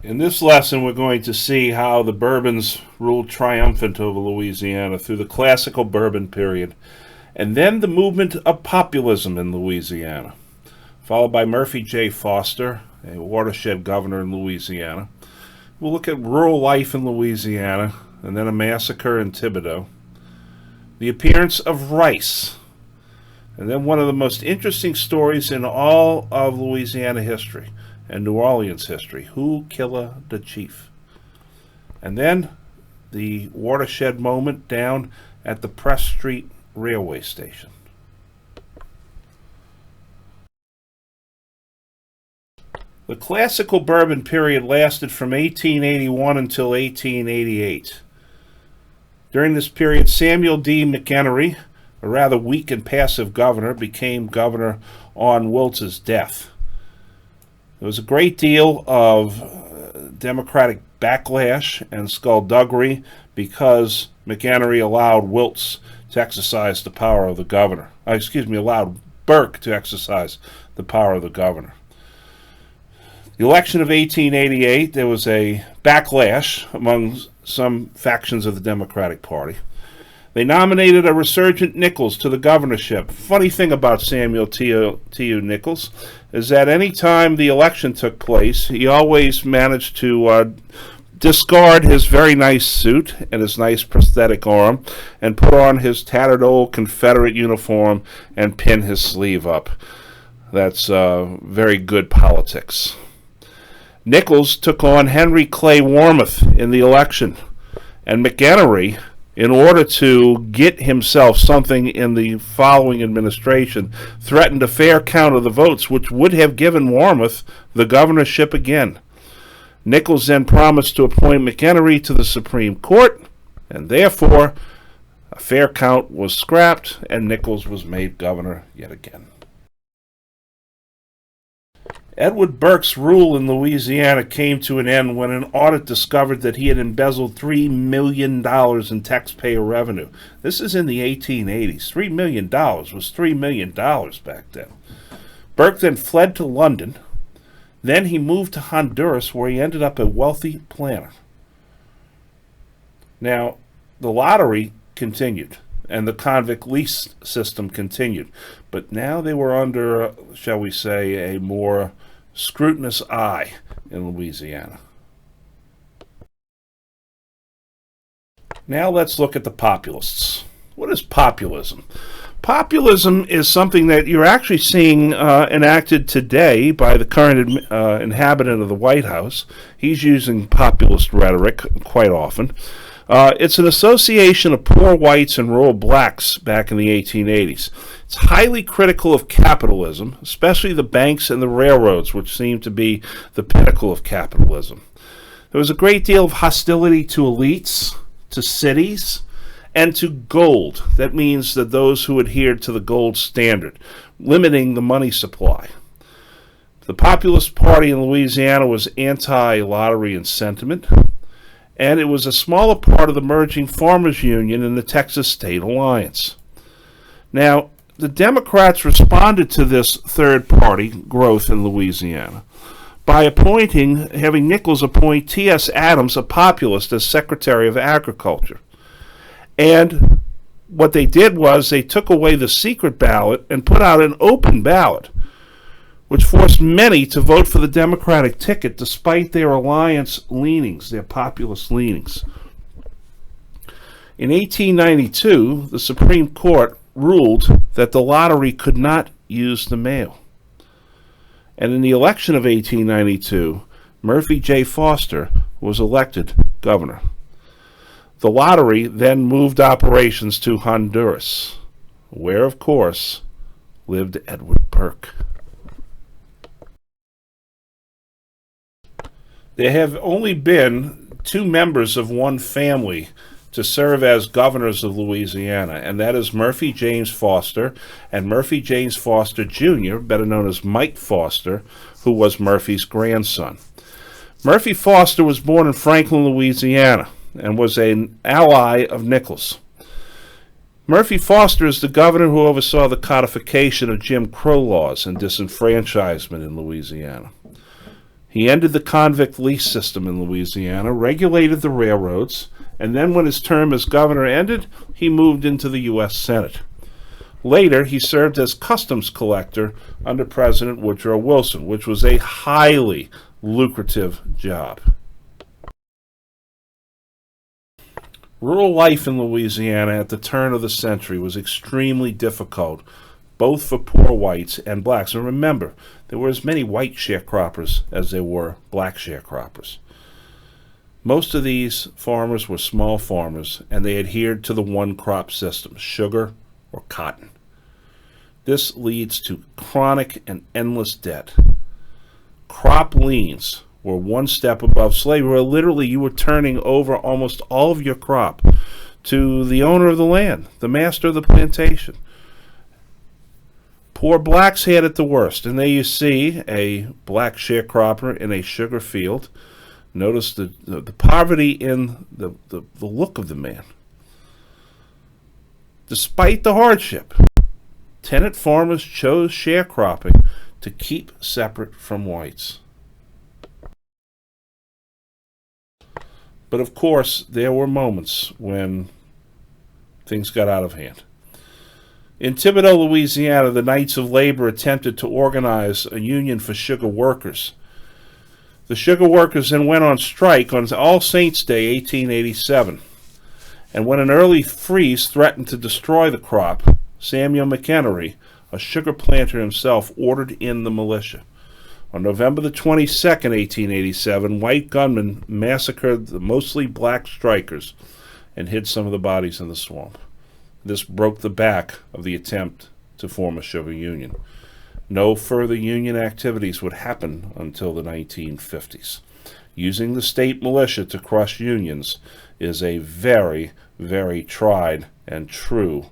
In this lesson, we're going to see how the Bourbons ruled triumphant over Louisiana through the classical Bourbon period, and then the movement of populism in Louisiana, followed by Murphy J. Foster, a watershed governor in Louisiana. We'll look at rural life in Louisiana, and then a massacre in Thibodaux, the appearance of rice, and then one of the most interesting stories in all of Louisiana history and New Orleans history, who killa the chief? And then the watershed moment down at the Press Street railway station. The classical Bourbon period lasted from 1881 until 1888. During this period, Samuel D. McHenry, a rather weak and passive governor, became governor on Wiltz's death. There was a great deal of Democratic backlash and skullduggery because McHenry allowed Wiltz to exercise the power of the governor. Allowed Burke to exercise the power of the governor. The election of 1888, there was a backlash among some factions of the Democratic Party. They nominated a resurgent Nichols to the governorship. Funny thing about Samuel T.U. Nichols is that any time the election took place, he always managed to discard his very nice suit and his nice prosthetic arm and put on his tattered old Confederate uniform and pin his sleeve up. That's very good politics. Nichols took on Henry Clay Warmoth in the election, and McHenry, in order to get himself something in the following administration, threatened a fair count of the votes, which would have given Warmoth the governorship again. Nichols then promised to appoint McHenry to the Supreme Court, and therefore a fair count was scrapped, and Nichols was made governor yet again. Edward Burke's rule in Louisiana came to an end when an audit discovered that he had embezzled $3 million in taxpayer revenue. This is in the 1880s. $3 million was $3 million back then. Burke then fled to London. Then he moved to Honduras, where he ended up a wealthy planter. Now, the lottery continued, and the convict lease system continued. But now they were under, shall we say, a more scrutinous eye in Louisiana. Now let's look at the populists. What is populism? Populism is something that you're actually seeing enacted today by the current inhabitant of the White House. He's using populist rhetoric quite often. It's an association of poor whites and rural blacks back in the 1880s. It's highly critical of capitalism, especially the banks and the railroads, which seem to be the pinnacle of capitalism. There was a great deal of hostility to elites, to cities, and to gold. That means that those who adhered to the gold standard, limiting the money supply. The Populist Party in Louisiana was anti-lottery in sentiment, and it was a smaller part of the merging Farmers Union in the Texas State Alliance. Now, the Democrats responded to this third party growth in Louisiana by having Nichols appoint T.S. Adams, a populist, as Secretary of Agriculture. And what they did was they took away the secret ballot and put out an open ballot, which forced many to vote for the Democratic ticket despite their alliance leanings, their populist leanings. In 1892, the Supreme Court ruled that the lottery could not use the mail. And in the election of 1892, Murphy J. Foster was elected governor. The lottery then moved operations to Honduras, where, of course, lived Edward Burke. There have only been two members of one family to serve as governors of Louisiana, and that is Murphy James Foster and Murphy James Foster Jr., better known as Mike Foster, who was Murphy's grandson. Murphy Foster was born in Franklin, Louisiana, and was an ally of Nichols. Murphy Foster is the governor who oversaw the codification of Jim Crow laws and disenfranchisement in Louisiana. He ended the convict lease system in Louisiana, regulated the railroads, and then when his term as governor ended, he moved into the U.S. Senate. Later, he served as customs collector under President Woodrow Wilson, which was a highly lucrative job. Rural life in Louisiana at the turn of the century was extremely difficult, both for poor whites and blacks. And remember, there were as many white sharecroppers as there were black sharecroppers. Most of these farmers were small farmers, and they adhered to the one-crop system, sugar or cotton. This leads to chronic and endless debt. Crop liens were one step above slavery, where literally you were turning over almost all of your crop to the owner of the land, the master of the plantation. Poor blacks had it the worst, and there you see a black sharecropper in a sugar field. Notice the poverty in the look of the man. Despite the hardship, tenant farmers chose sharecropping to keep separate from whites. But of course, there were moments when things got out of hand. In Thibodaux, Louisiana, the Knights of Labor attempted to organize a union for sugar workers. The sugar workers then went on strike on All Saints' Day, 1887. And when an early freeze threatened to destroy the crop, Samuel McHenry, a sugar planter himself, ordered in the militia. On November the 22nd, 1887, white gunmen massacred the mostly black strikers and hid some of the bodies in the swamp. This broke the back of the attempt to form a sugar union. No further union activities would happen until the 1950s. Using the state militia to crush unions is a very, very tried and true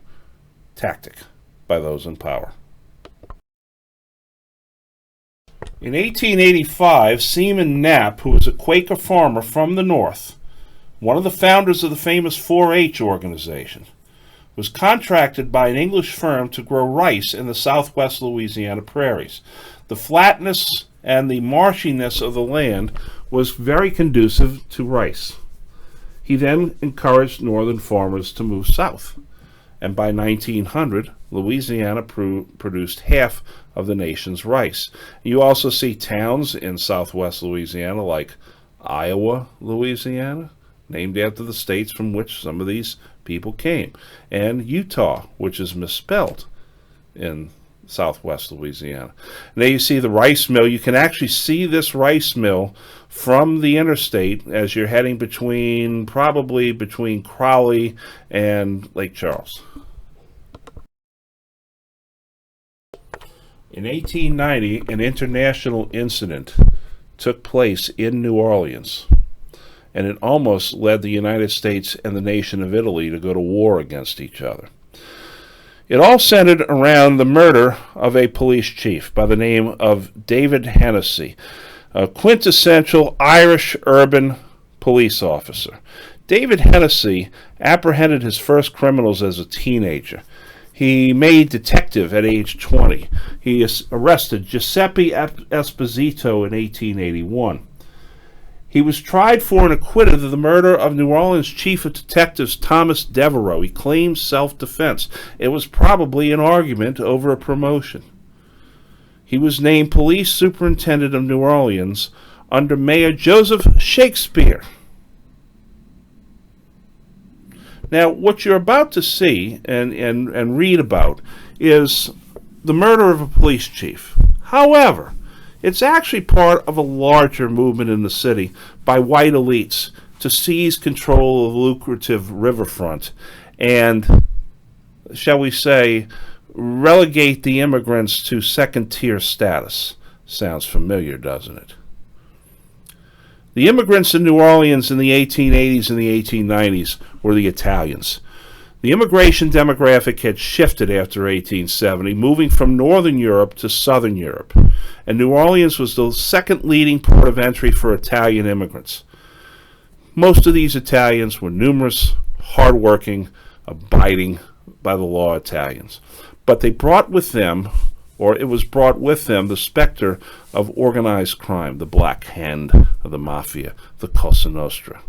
tactic by those in power. In 1885, Seaman Knapp, who was a Quaker farmer from the North, one of the founders of the famous 4-H organization, was contracted by an English firm to grow rice in the southwest Louisiana prairies. The flatness and the marshiness of the land was very conducive to rice. He then encouraged northern farmers to move south, and by 1900, Louisiana produced half of the nation's rice. You also see towns in southwest Louisiana like Iowa, Louisiana, named after the states from which some of these people came, and Utah, which is misspelled in southwest Louisiana. And there you see the rice mill. You can actually see this rice mill from the interstate as you're heading probably between Crowley and Lake Charles. In 1890, an international incident took place in New Orleans, and it almost led the United States and the nation of Italy to go to war against each other. It all centered around the murder of a police chief by the name of David Hennessy, a quintessential Irish urban police officer. David Hennessy apprehended his first criminals as a teenager. He made detective at age 20. He arrested Giuseppe Esposito in 1881. He was tried for and acquitted of the murder of New Orleans Chief of Detectives Thomas Devereaux. He claimed self-defense. It was probably an argument over a promotion. He was named police superintendent of New Orleans under Mayor Joseph Shakespeare. Now, what you're about to see and read about is the murder of a police chief. However, it's actually part of a larger movement in the city by white elites to seize control of the lucrative riverfront and, shall we say, relegate the immigrants to second-tier status. Sounds familiar, doesn't it? The immigrants in New Orleans in the 1880s and the 1890s were the Italians. The immigration demographic had shifted after 1870, moving from Northern Europe to Southern Europe, and New Orleans was the second leading port of entry for Italian immigrants. Most of these Italians were numerous, hardworking, abiding by the law Italians, but they brought with them or it was brought with them the specter of organized crime, the Black Hand of the Mafia, the Cosa Nostra.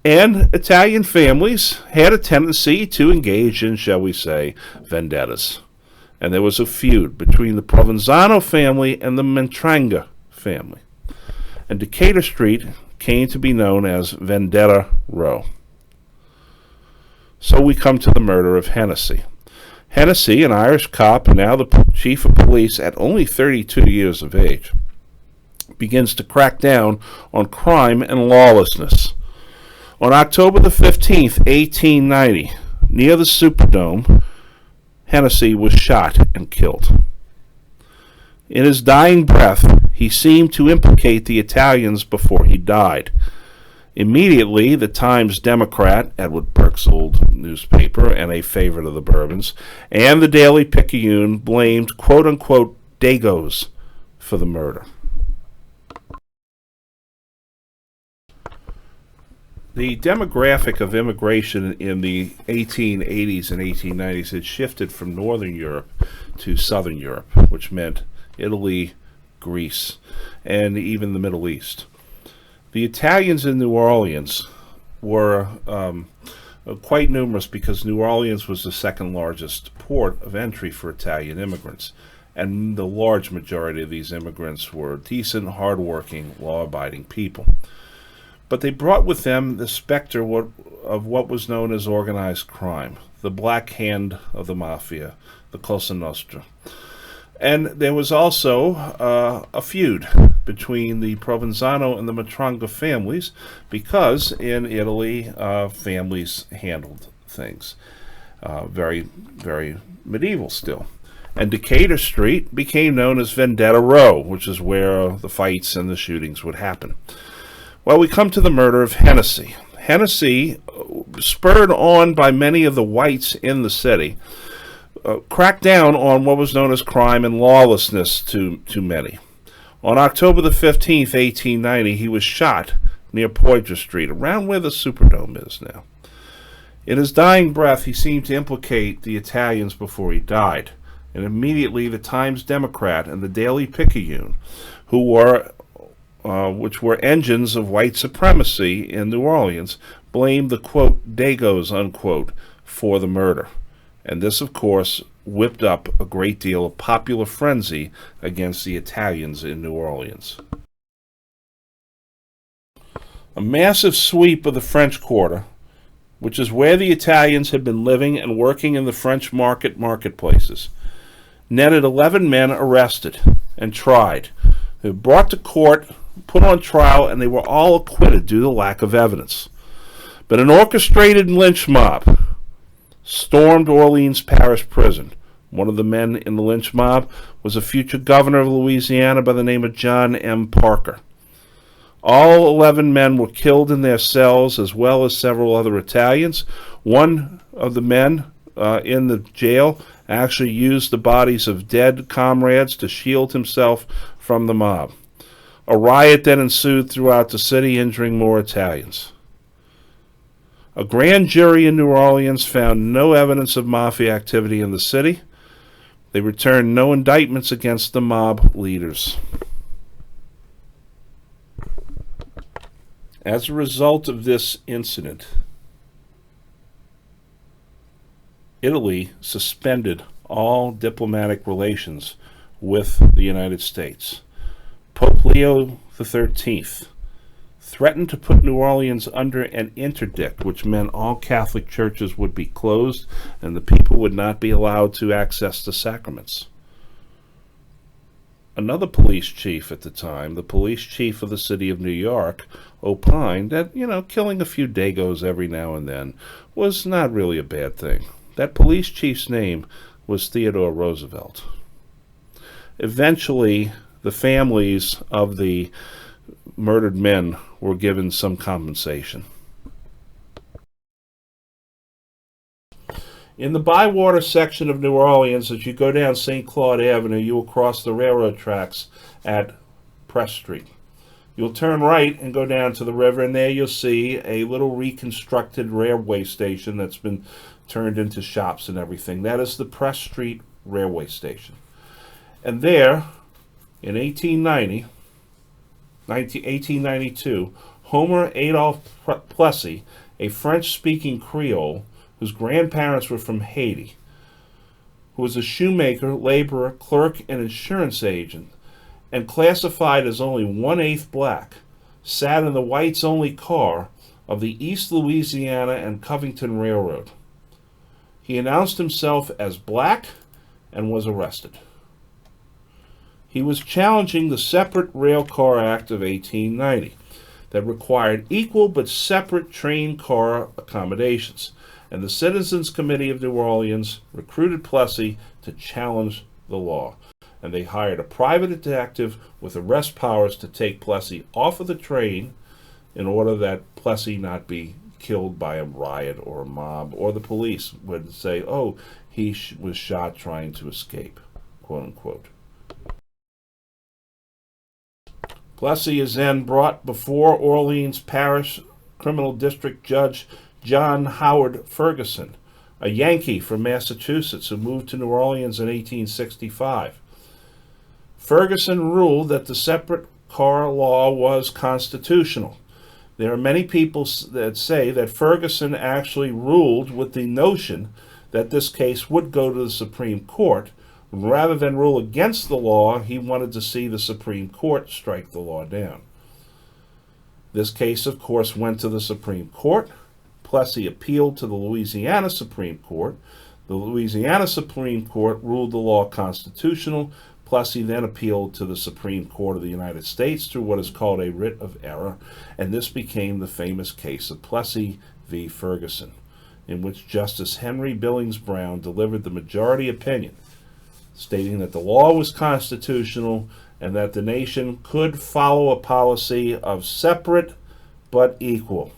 And Italian families had a tendency to engage in, shall we say, vendettas. And there was a feud between the Provenzano family and the Mentranga family. And Decatur Street came to be known as Vendetta Row. So we come to the murder of Hennessy. Hennessy, an Irish cop and now the chief of police at only 32 years of age, begins to crack down on crime and lawlessness. On October the 15th, 1890, near the Superdome, Hennessy was shot and killed. In his dying breath, he seemed to implicate the Italians before he died. Immediately, the Times Democrat, Edward Burke's old newspaper and a favorite of the Bourbons, and the Daily Picayune blamed quote-unquote Dagos for the murder. The demographic of immigration in the 1880s and 1890s had shifted from Northern Europe to Southern Europe, which meant Italy, Greece, and even the Middle East. The Italians in New Orleans were quite numerous because New Orleans was the second largest port of entry for Italian immigrants, and the large majority of these immigrants were decent, hardworking, law-abiding people. But they brought with them the specter of what was known as organized crime, the Black Hand of the Mafia, the Cosa Nostra. And there was also a feud between the Provenzano and the Mentranga families because in Italy, families handled things very, very medieval still. And Decatur Street became known as Vendetta Row, which is where the fights and the shootings would happen. Well, we come to the murder of Hennessy. Hennessy, spurred on by many of the whites in the city, cracked down on what was known as crime and lawlessness to many. On October the 15th, 1890, he was shot near Poydras Street, around where the Superdome is now. In his dying breath, he seemed to implicate the Italians before he died, and immediately the Times Democrat and the Daily Picayune, which were engines of white supremacy in New Orleans, blamed the, quote, Dagos, unquote, for the murder. And this, of course, whipped up a great deal of popular frenzy against the Italians in New Orleans. A massive sweep of the French Quarter, which is where the Italians had been living and working in the French marketplaces, netted 11 men arrested and tried. They were brought to court, put on trial, and they were all acquitted due to lack of evidence. But an orchestrated lynch mob stormed Orleans Parish Prison. One of the men in the lynch mob was a future governor of Louisiana by the name of John M. Parker. All 11 men were killed in their cells, as well as several other Italians. One of the men in the jail actually used the bodies of dead comrades to shield himself from the mob. A riot then ensued throughout the city, injuring more Italians. A grand jury in New Orleans found no evidence of mafia activity in the city. They returned no indictments against the mob leaders. As a result of this incident, Italy suspended all diplomatic relations with the United States. Pope Leo XIII threatened to put New Orleans under an interdict, which meant all Catholic churches would be closed and the people would not be allowed to access the sacraments. Another police chief at the time, the police chief of the city of New York, opined that, killing a few Dagos every now and then was not really a bad thing. That police chief's name was Theodore Roosevelt. Eventually, the families of the murdered men were given some compensation. In the Bywater section of New Orleans, as you go down St. Claude Avenue, you will cross the railroad tracks at Press Street. You'll turn right and go down to the river, and there you'll see a little reconstructed railway station that's been turned into shops and everything. That is the Press Street Railway Station. And there, in 1892, Homer Adolphe Plessy, a French-speaking Creole whose grandparents were from Haiti, who was a shoemaker, laborer, clerk, and insurance agent, and classified as only 1/8 black, sat in the whites-only car of the East Louisiana and Covington Railroad. He announced himself as black and was arrested. He was challenging the Separate Rail Car Act of 1890 that required equal but separate train car accommodations, and the Citizens Committee of New Orleans recruited Plessy to challenge the law. And they hired a private detective with arrest powers to take Plessy off of the train in order that Plessy not be killed by a riot or a mob, or the police would say, oh, he was shot trying to escape, quote unquote. Plessy is then brought before Orleans Parish Criminal District Judge John Howard Ferguson, a Yankee from Massachusetts who moved to New Orleans in 1865. Ferguson ruled that the separate car law was constitutional. There are many people that say that Ferguson actually ruled with the notion that this case would go to the Supreme Court. Rather than rule against the law, he wanted to see the Supreme Court strike the law down. This case, of course, went to the Supreme Court. Plessy appealed to the Louisiana Supreme Court. The Louisiana Supreme Court ruled the law constitutional. Plessy then appealed to the Supreme Court of the United States through what is called a writ of error, and this became the famous case of Plessy v. Ferguson, in which Justice Henry Billings Brown delivered the majority opinion, stating that the law was constitutional and that the nation could follow a policy of separate but equal.